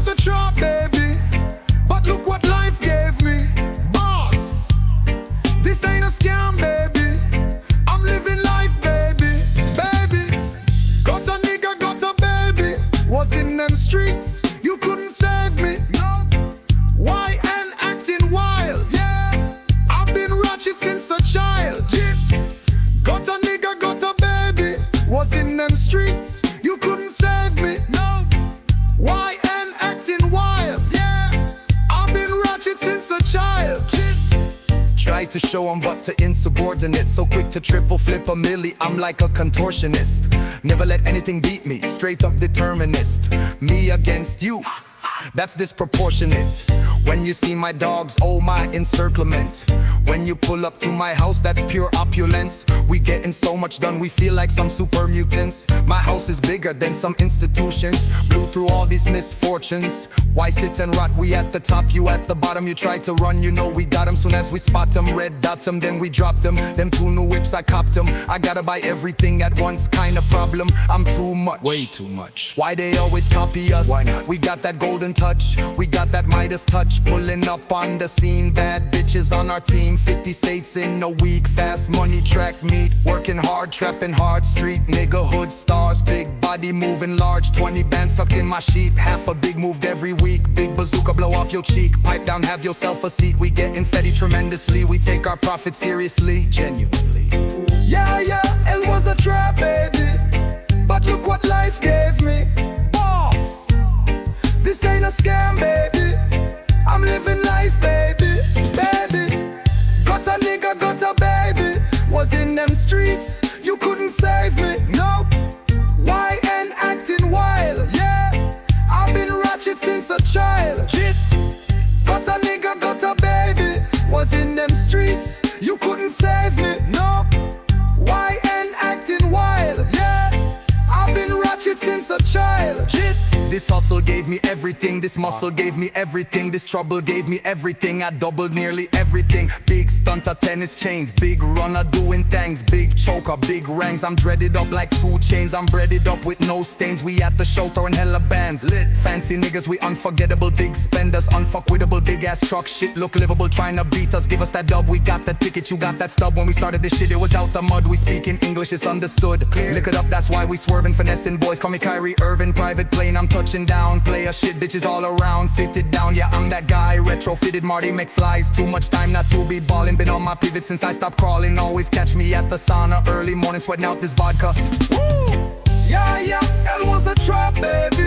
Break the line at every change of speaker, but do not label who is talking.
a trap, baby, but look what life gave me. Boss, this ain't a scam, baby. I'm living life, baby, baby. Got a nigga, got a baby. Was in them streets, you couldn't save me. No. Why and acting wild? Yeah, I've been ratchet since a child. Jit. Got a nigga, got a baby. Was in them streets, you couldn't save me. No. Why and acting wild? Yeah, I've been ratchet since a child. Jit. Try to show 'em but to insubordinate. So quick to triple flip a milli, I'm like a contortionist. Never let anything beat me, straight up determinist. Me against you, that's disproportionate. When you see my dogs, oh my encirclement. When you pull up to my house, that's pure opulence. We getting so much done, we feel like some super mutants. My house is bigger than some institutions. Blew through all these misfortunes. Why sit and rot? We at the top, you at the bottom. You try to run, you know we got them. Soon as we spot them, red dot them, then we drop them. Them 2 new whips, I copped them. I gotta buy everything at once, kind of problem. I'm too much, way too much. Why they always copy us? Why not? We got that golden touch, we got that Midas touch. Pulling up on the scene, bad bitches on our team. 50 states in a week, fast money track meet. Working hard, trapping hard, street nigga hood stars. Big body moving large, 20 bands stuck in my sheet. Half a big moved every week, big bazooka blow off your cheek. Pipe down, have yourself a seat. We getting fetty tremendously, we take our profit seriously, genuinely. Yeah, yeah, it was a trap, baby, but look what life gave me. Boss, this ain't a scam, baby. I'm living life, baby, baby. Got a nigga, got a baby. Was in them streets, you couldn't save me. Nope. Why and acting wild? Yeah, I've been ratchet since a child. Shit. Got a nigga, got a baby. Was in them streets, you couldn't save me. Nope. Why and acting wild? Yeah, I've been ratchet since a child. Shit. This hustle gave me everything, this muscle gave me everything. This trouble gave me everything, I doubled nearly everything. Big stunter, tennis chains, big runner doing things. Big choker, big ranks, I'm dreaded up like 2 chains. I'm breaded up with no stains, we at the show throwing hella bands. Lit, fancy niggas, we unforgettable. Big spenders, unfuckwittable, big ass truck. Shit look livable, trying to beat us, give us that dub. We got the ticket, you got that stub. When we started this shit, it was out the mud. We speak in English, it's understood. Lick it up, that's why we swerving, finessing boys. Call me Kyrie Irving, private plane, I'm touching down. Player shit, bitches all around, fitted down. Yeah, I'm that guy, retrofitted Marty McFly's. Too much time not to be ballin'. Been on my pivot since I stopped crawling. Always catch me at the sauna, early morning sweating out this vodka. Woo! Yeah, yeah, it was a trap, baby,